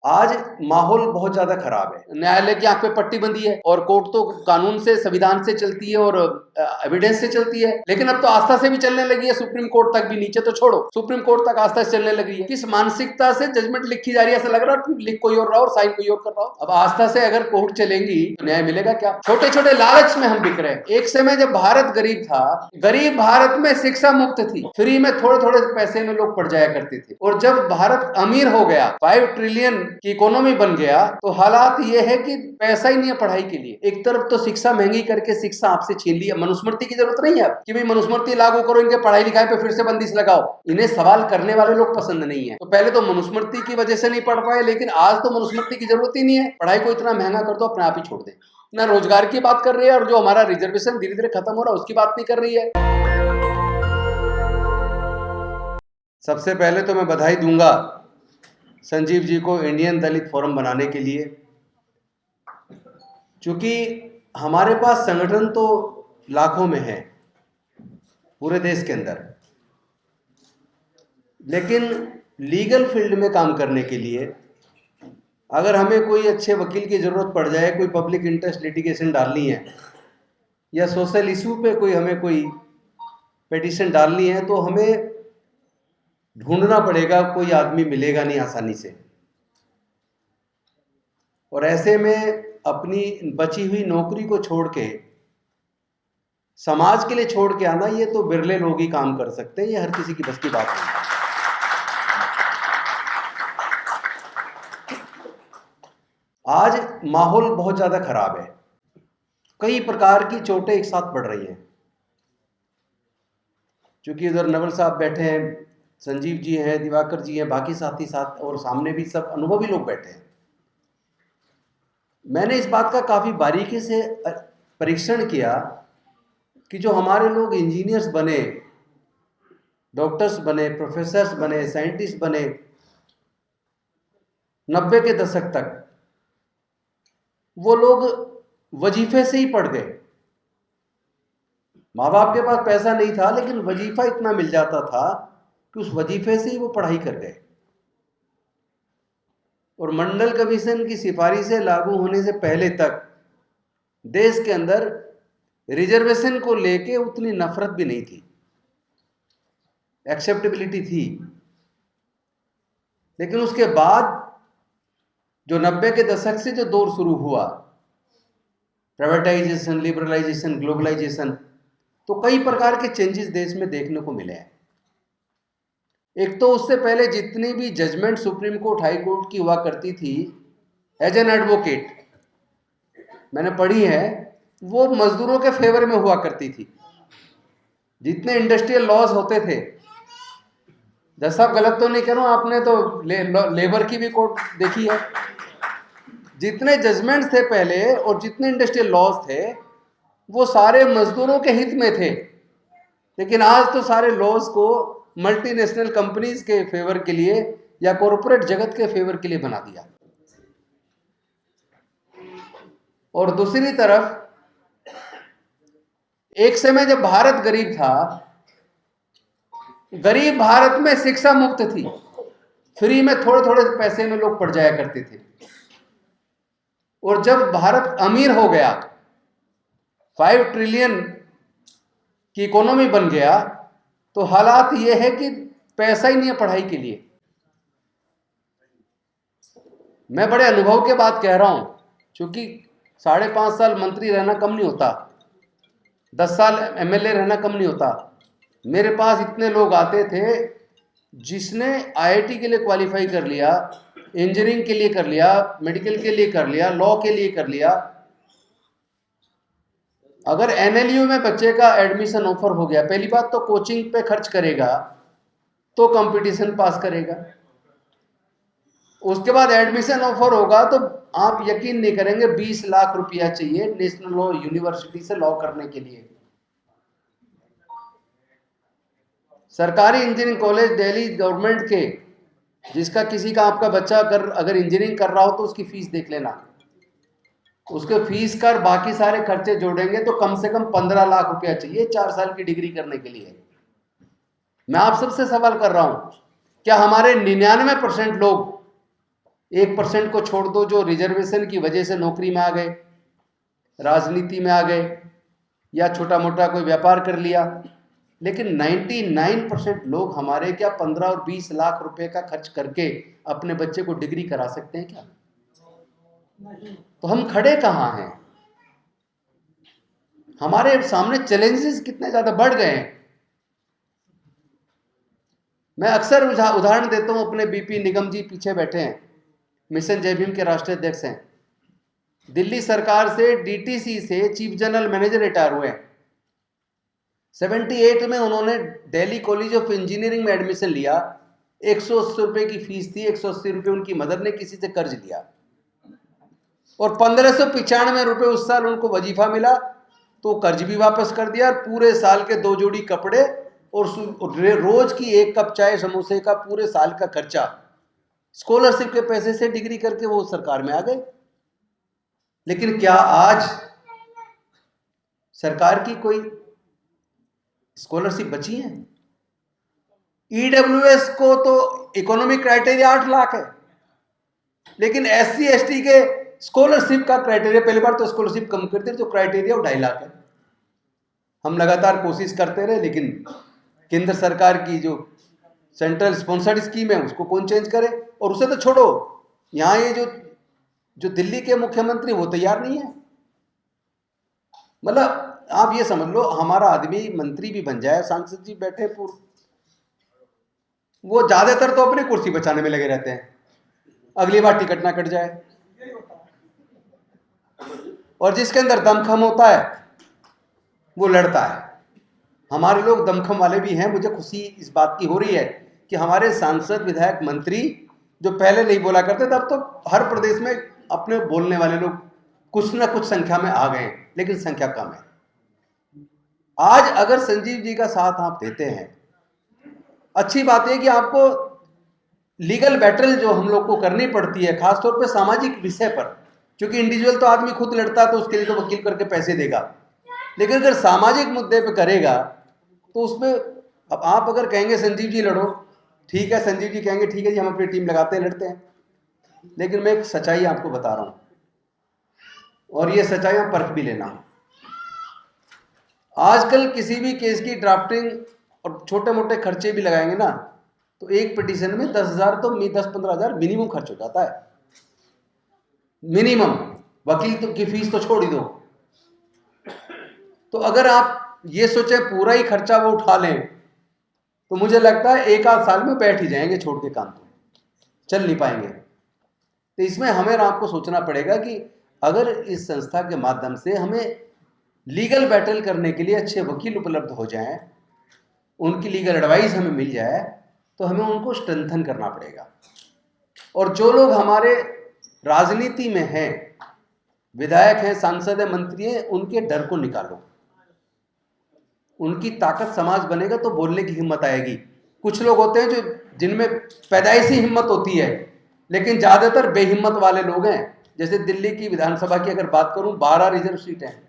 आज माहौल बहुत ज्यादा खराब है। न्यायालय की आंख पे पट्टी बंधी है और कोर्ट तो कानून से, संविधान से चलती है और एविडेंस से चलती है, लेकिन अब तो आस्था से भी चलने लगी है। सुप्रीम कोर्ट तक भी, नीचे तो छोड़ो, सुप्रीम कोर्ट तक आस्था से चलने लगी है। किस मानसिकता से जजमेंट लिखी जा रही है, ऐसा लग रहा है लिख कोई और रहा हो और साइन कोई और कर रहा हो। अब आस्था से अगर कोर्ट चलेंगी तो न्याय मिलेगा क्या? छोटे छोटे लालच में हम बिक रहे हैं। एक समय जब भारत गरीब था, गरीब भारत में शिक्षा मुफ्त थी, फ्री में थोड़े थोड़े पैसे में लोग पढ़ जाया करते थे। और जब भारत अमीर हो गया, 5 ट्रिलियन की इकोनॉमी बन गया, तो हालात ये है कि पैसा ही नहीं है पढ़ाई के लिए। एक तरफ तो शिक्षा महंगी करके शिक्षा आपसे छीन ली। मनुस्मृति की जरूरत नहीं है कि भाई मनुस्मृति लागू करो, इनके पढ़ाई लिखाई पे फिर से बंदिश लगाओ। इन्हें सवाल करने वाले लोग पसंद नहीं है। तो पहले तो मनुस्मृति की वजह से नहीं पढ़ पाए, लेकिन आज तो मनुस्मृति की जरूरत ही नहीं है। पढ़ाई को इतना महंगा कर दो, अपने आप ही छोड़ दे। ना रोजगार की बात कर रही है, और जो हमारा रिजर्वेशन धीरे धीरे खत्म हो रहा है उसकी बात नहीं कर रही है। सबसे पहले तो मैं बधाई दूंगा संजीव जी को इंडियन दलित फोरम बनाने के लिए, क्योंकि हमारे पास संगठन तो लाखों में है पूरे देश के अंदर, लेकिन लीगल फील्ड में काम करने के लिए अगर हमें कोई अच्छे वकील की ज़रूरत पड़ जाए, कोई पब्लिक इंटरेस्ट लिटिगेशन डालनी है या सोशल इशू पे हमें कोई पिटीशन डालनी है, तो हमें ढूंढना पड़ेगा, कोई आदमी मिलेगा नहीं आसानी से। और ऐसे में अपनी बची हुई नौकरी को छोड़ के समाज के लिए छोड़ के आना, ये तो बिरले लोग ही काम कर सकते हैं, ये हर किसी की बस की बात नहीं है। आज माहौल बहुत ज्यादा खराब है, कई प्रकार की चोटें एक साथ पड़ रही हैं। क्योंकि इधर नवल साहब बैठे हैं, संजीव जी हैं, दिवाकर जी हैं, बाकी साथी साथ और सामने भी सब अनुभवी लोग बैठे हैं। मैंने इस बात का काफ़ी बारीकी से परीक्षण किया कि जो हमारे लोग इंजीनियर्स बने, डॉक्टर्स बने, प्रोफेसर्स बने, साइंटिस्ट बने 90 के दशक तक, वो लोग वजीफे से ही पढ़ गए। माँ बाप के पास पैसा नहीं था, लेकिन वजीफा इतना मिल जाता था कि उस वजीफे से ही वो पढ़ाई कर गए। और मंडल कमीशन की सिफारिशें लागू होने से पहले तक देश के अंदर रिजर्वेशन को लेके उतनी नफरत भी नहीं थी, एक्सेप्टेबिलिटी थी। लेकिन उसके बाद जो 90 के दशक से जो दौर शुरू हुआ, प्राइवेटाइजेशन, लिबरलाइजेशन, ग्लोबलाइजेशन, तो कई प्रकार के चेंजेस देश में देखने को मिले हैं। एक तो उससे पहले जितनी भी judgment Supreme Court, high court की हुआ करती थी एज एन एडवोकेट, मैंने पढ़ी है, वो मजदूरों के फेवर में हुआ करती थी। जितने इंडस्ट्रियल लॉज होते थे, जैसा गलत तो नहीं कह रहा हूं, आपने तो लेबर की भी कोर्ट देखी है, जितने जजमेंट्स थे पहले और जितने इंडस्ट्रियल लॉज थे वो सारे मजदूरों के हित में थे। लेकिन आज तो सारे लॉज को मल्टीनेशनल कंपनीज के फेवर के लिए या कॉरपोरेट जगत के फेवर के लिए बना दिया। और दूसरी तरफ एक समय जब भारत गरीब था, गरीब भारत में शिक्षा मुफ्त थी, फ्री में थोड़े थोड़े पैसे में लोग पढ़ जाया करते थे। और जब भारत अमीर हो गया, 5 ट्रिलियन की इकोनॉमी बन गया, तो हालात ये है कि पैसा ही नहीं है पढ़ाई के लिए। मैं बड़े अनुभव के बात कह रहा हूं, क्योंकि 5.5 साल मंत्री रहना कम नहीं होता, 10 साल एमएलए रहना कम नहीं होता। मेरे पास इतने लोग आते थे जिसने आईआईटी के लिए क्वालिफाई कर लिया, इंजीनियरिंग के लिए कर लिया, मेडिकल के लिए कर लिया, लॉ के लिए कर लिया। अगर एनएलयू में बच्चे का एडमिशन ऑफर हो गया, पहली बात तो कोचिंग पे खर्च करेगा तो कंपटीशन पास करेगा, उसके बाद एडमिशन ऑफर होगा तो आप यकीन नहीं करेंगे 20 लाख रुपया चाहिए नेशनल लॉ यूनिवर्सिटी से लॉ करने के लिए। सरकारी इंजीनियरिंग कॉलेज दिल्ली गवर्नमेंट के, जिसका किसी का आपका बच्चा अगर इंजीनियरिंग कर रहा हो तो उसकी फीस देख लेना, उसके फीस कर बाकी सारे खर्चे जोड़ेंगे तो कम से कम 15 लाख रुपया चाहिए 4 साल की डिग्री करने के लिए। मैं आप सबसे सवाल कर रहा हूं, क्या हमारे 99% लोग 1% को छोड़ दो जो रिजर्वेशन की वजह से नौकरी में आ गए, राजनीति में आ गए या छोटा मोटा कोई व्यापार कर लिया, लेकिन 99% लोग हमारे क्या 15 और 20 लाख रुपए का खर्च करके अपने बच्चे को डिग्री करा सकते हैं क्या? तो हम खड़े कहाँ हैं? हमारे सामने चैलेंजेस कितने ज्यादा बढ़ गए हैं। मैं अक्सर उदाहरण देता हूं, अपने बीपी निगम जी पीछे बैठे हैं, मिशन जय भीम के राष्ट्रीय अध्यक्ष हैं। दिल्ली सरकार से डीटीसी से चीफ जनरल मैनेजर रिटायर हुए हैं। 78 में उन्होंने दिल्ली कॉलेज ऑफ इंजीनियरिंग में एडमिशन लिया। 180 रुपए की फीस थी, 180 रुपए उनकी मदर ने किसी से कर्ज लिया और 1595 रुपए उस साल उनको वजीफा मिला, तो कर्ज भी वापस कर दिया। पूरे साल के 2 जोड़ी कपड़े और रोज की 1 कप चाय समोसे का पूरे साल का खर्चा स्कॉलरशिप के पैसे से डिग्री करके वो सरकार में आ गए। लेकिन क्या आज सरकार की कोई स्कॉलरशिप बची है? ईडब्ल्यूएस को तो इकोनॉमिक क्राइटेरिया 8 लाख है, लेकिन एससी एसटी के स्कॉलरशिप का क्राइटेरिया, पहली बार तो स्कॉलरशिप कम कर दी, जो क्राइटेरिया वो 2.5 लाख है। हम लगातार कोशिश करते रहे, लेकिन केंद्र सरकार की जो सेंट्रल स्पॉन्सर्ड स्कीम है उसको कौन चेंज करे। और उसे तो छोड़ो, यहाँ ये जो दिल्ली के मुख्यमंत्री वो तैयार नहीं है। मतलब आप ये समझ लो, हमारा आदमी मंत्री भी बन जाए, सांसद जी बैठे पूर्व, वो ज्यादातर तो अपनी कुर्सी बचाने में लगे रहते हैं, अगली बार टिकट ना कट जाए। और जिसके अंदर दमखम होता है वो लड़ता है। हमारे लोग दमखम वाले भी हैं। मुझे खुशी इस बात की हो रही है कि हमारे सांसद, विधायक, मंत्री जो पहले नहीं बोला करते थे, अब तो हर प्रदेश में अपने बोलने वाले लोग कुछ ना कुछ संख्या में आ गए, लेकिन संख्या कम है। आज अगर संजीव जी का साथ आप देते हैं, अच्छी बात है कि आपको लीगल बैटल जो हम लोग को करनी पड़ती है, खासतौर पे सामाजिक विषय पर, क्योंकि इंडिविजुअल तो आदमी खुद लड़ता है तो उसके लिए तो वकील करके पैसे देगा, लेकिन अगर सामाजिक मुद्दे पे करेगा तो उसमें अब आप अगर कहेंगे संजीव जी लड़ो, ठीक है, संजीव जी कहेंगे ठीक है जी, हम अपनी टीम लगाते हैं, लड़ते हैं। लेकिन मैं एक सच्चाई आपको बता रहा हूं और ये सच्चाई आप परख भी लेना। आजकल किसी भी केस की ड्राफ्टिंग और छोटे मोटे खर्चे भी लगाएंगे ना, तो एक पिटीशन में 10,000 तो 10-15,000 मिनिमम खर्च हो जाता है, मिनिमम। वकील तो की फीस तो छोड़ ही दो। तो अगर आप ये सोचे पूरा ही खर्चा वो उठा लें, तो मुझे लगता है 1 आध साल में बैठ ही जाएंगे छोड़ के काम, तो चल नहीं पाएंगे। तो इसमें हमें और आपको सोचना पड़ेगा कि अगर इस संस्था के माध्यम से हमें लीगल बैटल करने के लिए अच्छे वकील उपलब्ध हो जाएं, उनकी लीगल एडवाइस हमें मिल जाए, तो हमें उनको स्ट्रेंथन करना पड़ेगा। और जो लोग हमारे राजनीति में हैं, विधायक हैं, सांसद हैं, मंत्री हैं, उनके डर को निकालो। उनकी ताकत समाज बनेगा तो बोलने की हिम्मत आएगी। कुछ लोग होते हैं जो जिनमें पैदाइशी हिम्मत होती है, लेकिन ज़्यादातर बेहिम्मत वाले लोग हैं। जैसे दिल्ली की विधानसभा की अगर बात करूं, 12 रिजर्व सीटें हैं,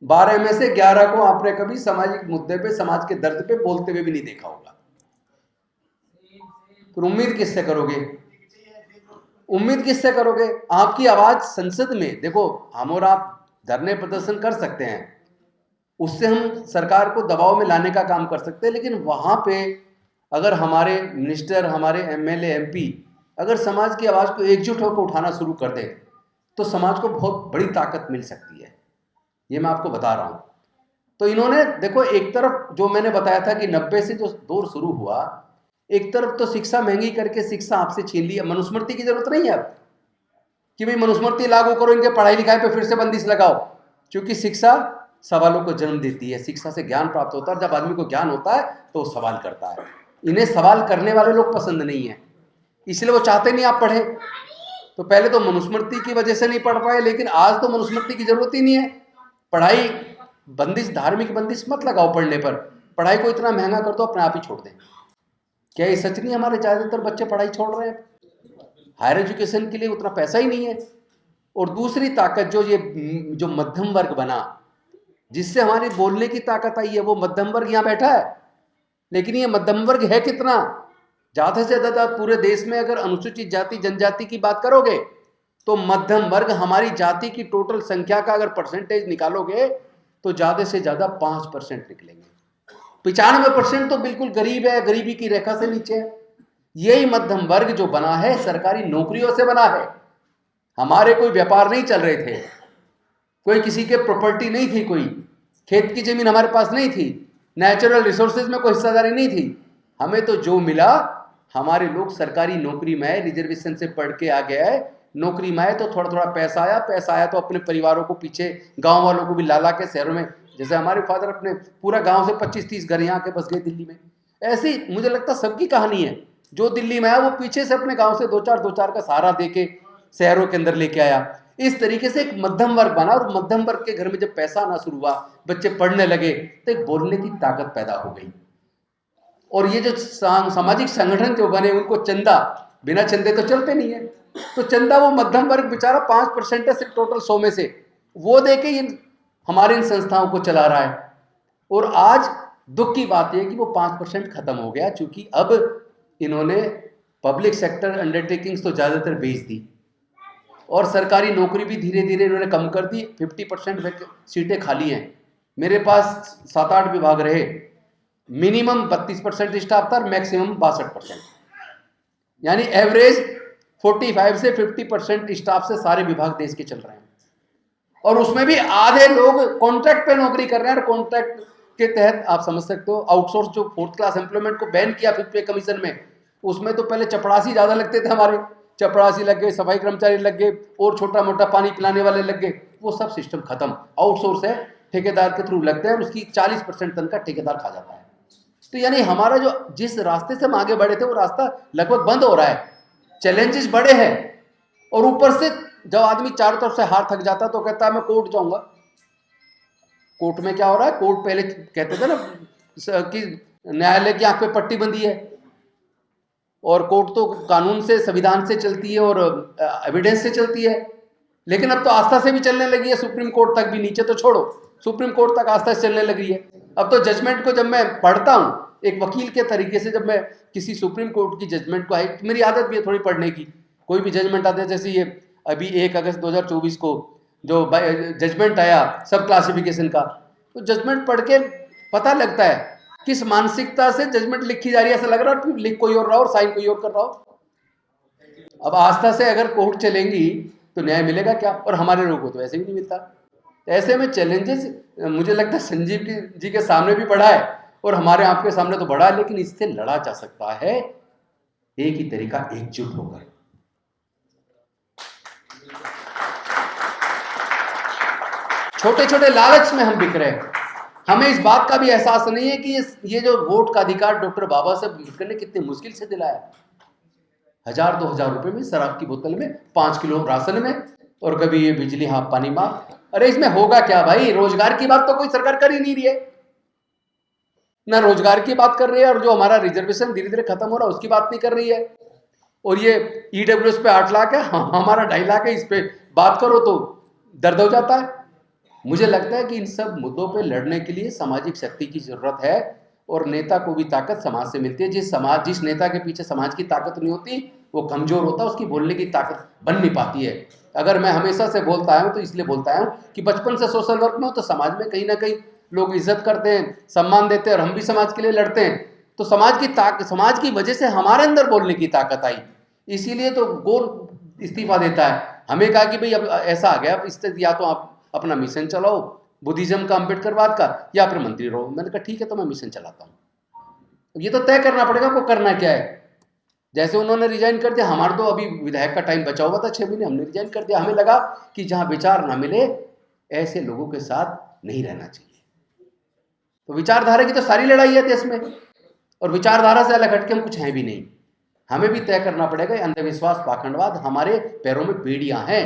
12 में से 11 को आपने कभी सामाजिक मुद्दे पे, समाज के दर्द पे बोलते हुए भी नहीं देखा होगा। तो उम्मीद किससे करोगे? उम्मीद किससे करोगे? आपकी आवाज संसद में, देखो हम और आप धरने प्रदर्शन कर सकते हैं, उससे हम सरकार को दबाव में लाने का काम कर सकते हैं, लेकिन वहां पे अगर हमारे मिनिस्टर, हमारे एमएलए, एमपी अगर समाज की आवाज को एकजुट होकर उठाना शुरू कर दें, तो समाज को बहुत बड़ी ताकत मिल सकती है। ये मैं आपको बता रहा हूं। तो इन्होंने देखो, एक तरफ जो मैंने बताया था कि 90 से जो दौर शुरू हुआ, एक तरफ तो शिक्षा महंगी करके शिक्षा आपसे छीन ली। मनुस्मृति की जरूरत नहीं है अब कि भाई मनुस्मृति लागू करो, इनके पढ़ाई लिखाई पे फिर से बंदिश लगाओ, क्योंकि शिक्षा सवालों को जन्म देती है। शिक्षा से ज्ञान प्राप्त होता है, जब आदमी को ज्ञान होता है तो वो सवाल करता है। इन्हें सवाल करने वाले लोग पसंद नहीं है, इसलिए वो चाहते नहीं आप पढ़े। तो पहले तो मनुस्मृति की वजह से नहीं पढ़ पाए, लेकिन आज तो मनुस्मृति की जरूरत ही नहीं है। पढ़ाई बंदिश, धार्मिक बंदिश मत लगाओ पढ़ने पर, पढ़ाई को इतना महंगा कर दो अपने आप ही छोड़ दें। क्या ये सच नहीं? हमारे ज़्यादातर बच्चे पढ़ाई छोड़ रहे हैं, हायर एजुकेशन के लिए उतना पैसा ही नहीं है। और दूसरी ताकत जो मध्यम वर्ग बना, जिससे हमारी बोलने की ताकत आई है, वो मध्यम वर्ग यहाँ बैठा है। लेकिन ये मध्यम वर्ग है कितना? ज़्यादा से ज़्यादा पूरे देश में अगर अनुसूचित जाति जनजाति की बात करोगे तो मध्यम वर्ग हमारी जाति की टोटल संख्या का अगर परसेंटेज निकालोगे तो ज़्यादा से ज़्यादा 5% निकलेंगे। 95% तो बिल्कुल गरीब है, गरीबी की रेखा से नीचे है। यही मध्यम वर्ग जो बना है सरकारी नौकरियों से बना है। हमारे कोई व्यापार नहीं चल रहे थे, कोई किसी के प्रॉपर्टी नहीं थी, कोई खेत की जमीन हमारे पास नहीं थी, नेचुरल रिसोर्सेज में कोई हिस्सेदारी नहीं थी। हमें तो जो मिला, हमारे लोग सरकारी नौकरी में आए, रिजर्वेशन से पढ़ के आ गया है, नौकरी में आए तो थोड़ा थोड़ा पैसा आया तो अपने परिवारों को पीछे, गांव वालों को भी ला के शहरों में, जैसे हमारे फादर अपने पूरा गांव से 25-30 घर यहाँ के बस गए दिल्ली में। ऐसी मुझे लगता सबकी कहानी है। जो दिल्ली में आया वो पीछे से अपने गांव से दो चार का सहारा दे के शहरों के अंदर लेके आया। इस तरीके से एक मध्यम वर्ग बना, और मध्यम वर्ग के घर में जब पैसा आना शुरू हुआ, बच्चे पढ़ने लगे, तो एक बोलने की ताकत पैदा हो गई। और ये जो सामाजिक संगठन जो बने, उनको चंदा, बिना चंदे तो चलते नहीं है, तो चंदा वो मध्यम वर्ग बेचारा 5% है सिर्फ टोटल 100 में से, वो दे के हमारे इन संस्थाओं को चला रहा है। और आज दुख की बात यह कि वो 5% खत्म हो गया, चूंकि अब इन्होंने पब्लिक सेक्टर अंडरटेकिंग्स तो ज़्यादातर बेच दी और सरकारी नौकरी भी धीरे धीरे इन्होंने कम कर दी। 50% सीटें खाली हैं। मेरे पास 7-8 विभाग रहे, मिनिमम 32% स्टाफ था और मैक्सिमम 62%, यानी एवरेज 45 से 50% स्टाफ से सारे विभाग देश के चल रहे हैं। और उसमें भी आधे लोग कॉन्ट्रैक्ट पे नौकरी कर रहे हैं, और कॉन्ट्रैक्ट के तहत आप समझ सकते हो आउटसोर्स जो 4th क्लास एम्प्लॉयमेंट को बैन किया 5th पे कमीशन में, उसमें तो पहले चपड़ासी ज़्यादा लगते थे, हमारे चपड़ासी लग गए, सफाई कर्मचारी लग गए, और छोटा मोटा पानी पिलाने वाले लग गए। वो सब सिस्टम खत्म, आउटसोर्स है, ठेकेदार के थ्रू लगते हैं और उसकी 40% तनख्वाह ठेकेदार खा जाता है। तो यानी हमारा जो जिस रास्ते से हम आगे बढ़े थे वो रास्ता लगभग बंद हो रहा है। चैलेंजेस बड़े हैं, और ऊपर से जब आदमी चारों तरफ से हार थक जाता तो कहता है मैं कोर्ट जाऊंगा। कोर्ट में क्या हो रहा है? कोर्ट पहले कहते थे ना कि न्यायालय की आंख पे पट्टी बंधी है, और कोर्ट तो कानून से, संविधान से चलती है और एविडेंस से चलती है। लेकिन अब तो आस्था से भी चलने लगी है, सुप्रीम कोर्ट तक भी, नीचे तो छोड़ो, सुप्रीम कोर्ट तक आस्था से चलने लगी है। अब तो जजमेंट को जब मैं पढ़ता हूँ एक वकील के तरीके से, जब मैं किसी सुप्रीम कोर्ट की जजमेंट को, मेरी आदत भी है थोड़ी पढ़ने की, कोई भी जजमेंट आते हैं, जैसे ये अभी 1 अगस्त 2024 को जो जजमेंट आया सब क्लासिफिकेशन का, तो जजमेंट पढ़ के पता लगता है किस मानसिकता से जजमेंट लिखी जा रही है। ऐसा लग रहा है लिख कोई और रहा हो और साइन कोई और कर रहा हो। अब आस्था से अगर कोर्ट चलेंगी तो न्याय मिलेगा क्या? और हमारे लोगों को तो ऐसे भी नहीं मिलता। ऐसे में चैलेंजेस मुझे लगता है संजीव जी के सामने भी बढ़ा है और हमारे आपके सामने तो बढ़ा है, लेकिन इससे लड़ा जा सकता है एक ही तरीका, एकजुट होकर। छोटे छोटे लालच में हम बिक रहे हैं। हमें इस बात का भी एहसास नहीं है कि ये जो वोट का अधिकार डॉक्टर बाबा साहब अम्बेडकर ने कितने मुश्किल से दिलाया। 1000-2000 रुपए में, शराब की बोतल में, 5 किलो राशन में, और कभी ये बिजली हाफ पानी माफ। अरे इसमें होगा क्या भाई? रोजगार की बात तो कोई सरकार कर ही नहीं रही है, ना रोजगार की बात कर रही है, और जो हमारा रिजर्वेशन धीरे धीरे खत्म हो रहा है उसकी बात नहीं कर रही है। और ये ईडब्ल्यूएस पे 8 लाख है, हमारा 2.5 लाख है, इस पे बात करो तो दर्द हो जाता है। मुझे लगता है कि इन सब मुद्दों पे लड़ने के लिए सामाजिक शक्ति की जरूरत है, और नेता को भी ताकत समाज से मिलती है। जिस नेता के पीछे समाज की ताकत नहीं होती वो कमजोर होता है, उसकी बोलने की ताकत बन नहीं पाती है। अगर मैं हमेशा से बोलता आया हूँ तो इसलिए बोलता आया हूँ कि बचपन से सोशल वर्क में हो तो समाज में कहीं ना कहीं लोग इज्जत करते हैं, सम्मान देते हैं, और हम भी समाज के लिए लड़ते हैं। तो समाज की वजह से हमारे अंदर बोलने की ताकत आई, इसीलिए तो गोल इस्तीफा देता है। हमें कहा कि भाई अब ऐसा आ गया, इससे या तो आप अपना मिशन चलाओ बुद्धिज्म का, अम्बेडकरवाद का, या फिर मंत्री रहो। मैंने कहा ठीक है, तो मैं मिशन चलाता हूँ। ये तो तय करना पड़ेगा आपको करना क्या है। जैसे उन्होंने रिजाइन कर दिया, हमारा तो अभी विधायक का टाइम बचा हुआ था 6 महीने, हमने रिजाइन कर दिया। हमें लगा कि जहाँ विचार ना मिले ऐसे लोगों के साथ नहीं रहना चाहिए। तो विचारधारा की तो सारी लड़ाई है देश में, और विचारधारा से अलग हटके हम कुछ हैं भी नहीं। हमें भी तय करना पड़ेगा। अंधविश्वास, पाखंडवाद हमारे पैरों में बेड़ियां हैं।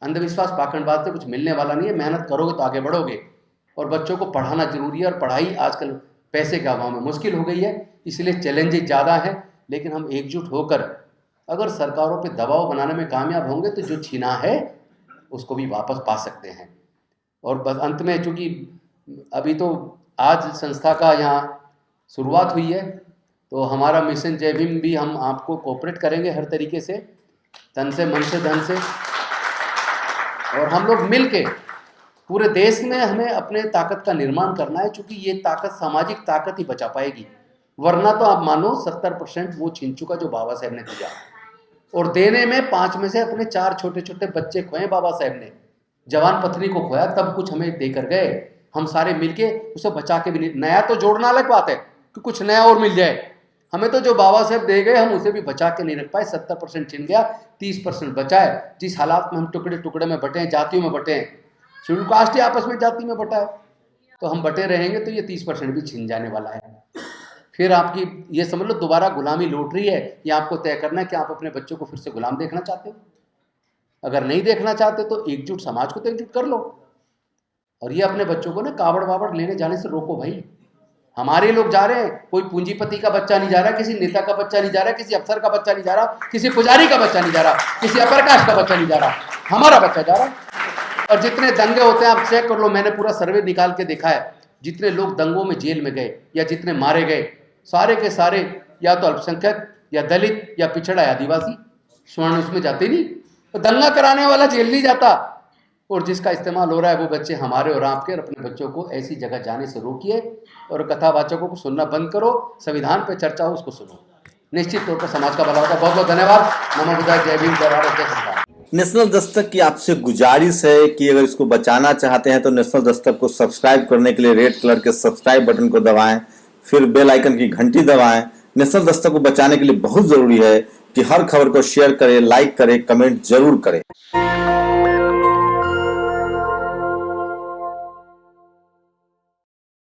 अंधविश्वास, पाखंडवाद से कुछ मिलने वाला नहीं है। मेहनत करोगे तो आगे बढ़ोगे, और बच्चों को पढ़ाना जरूरी है। और पढ़ाई आजकल पैसे के अभाव में मुश्किल हो गई है, इसलिए चैलेंजेस ज़्यादा हैं। लेकिन हम एकजुट होकर अगर सरकारों पे दबाव बनाने में कामयाब होंगे तो जो छीना है उसको भी वापस पा सकते हैं। और बस अंत में, चूँकि अभी तो आज संस्था का यहाँ शुरुआत हुई है, तो हमारा मिशन जय भीम भी हम आपको कोऑपरेट करेंगे हर तरीके से, तन से, मन से, धन से, और हम लोग मिल के पूरे देश में हमें अपने ताकत का निर्माण करना है, क्योंकि ये ताकत सामाजिक ताकत ही बचा पाएगी। वरना तो आप मानो 70% वो छीन चुका जो बाबा साहेब ने दिया, और देने में 5 में से अपने 4 छोटे छोटे बच्चे खोए बाबा साहेब ने। जवान पत्नी को खोया तब कुछ हमें देकर गए, हम सारे मिलके उसे बचा के भी नहीं। नया तो जोड़ना अलग बात है कि कुछ नया और मिल जाए, हमें तो जो बाबा साहेब दे गए हम उसे भी बचा के नहीं रख पाए। 70% छिन गया, 30% बचा है। जिस हालात में हम टुकड़े टुकड़े में बटे हैं, जातियों में बटे हैं, शेड्यूल कास्ट ही आपस में जाति में बटा है, तो हम बटे रहेंगे तो ये 30% भी छिन जाने वाला है। फिर आपकी ये समझ लो दोबारा गुलामी लौट रही है। ये आपको तय करना है कि आप अपने बच्चों को फिर से गुलाम देखना चाहते हो। अगर नहीं देखना चाहते तो एकजुट समाज को तो एकजुट कर लो, और ये अपने बच्चों को ना कावड़ वावड़ लेने जाने से रोको भाई। हमारे लोग जा रहे हैं, कोई पूंजीपति का बच्चा नहीं जा रहा, किसी नेता का बच्चा नहीं जा रहा, किसी अफसर का बच्चा नहीं जा रहा, किसी पुजारी का बच्चा नहीं जा रहा, किसी अपर कास्ट का बच्चा नहीं जा रहा, हमारा बच्चा जा रहा। और जितने दंगे होते हैं आप चेक कर लो, मैंने पूरा सर्वे निकाल के देखा है, जितने लोग दंगों में जेल में गए या जितने मारे गए, सारे के सारे या तो अल्पसंख्यक या दलित या पिछड़ा या आदिवासी। स्वर्ण उसमें जाते नहीं, तो दंगा कराने वाला जेल नहीं जाता, और जिसका इस्तेमाल हो रहा है वो बच्चे हमारे और आपके। और अपने बच्चों को ऐसी जगह जाने से रोकिए, और कथावाचकों को सुनना बंद करो। संविधान पे चर्चा हो उसको सुनो, निश्चित तौर पर समाज का भला होगा। बहुत बहुत धन्यवाद। नमो बुद्धाय, जय भीम, जय भारत, जय संविधान। नेशनल दस्तक की आपसे गुजारिश है कि अगर इसको बचाना चाहते हैं तो नेशनल दस्तक को सब्सक्राइब करने के लिए रेड कलर के सब्सक्राइब बटन को दबाएं, फिर बेल आइकन की घंटी दबाएं। नेशनल दस्तक को बचाने के लिए बहुत जरूरी है कि हर खबर को शेयर करें, लाइक करें, कमेंट जरूर करें।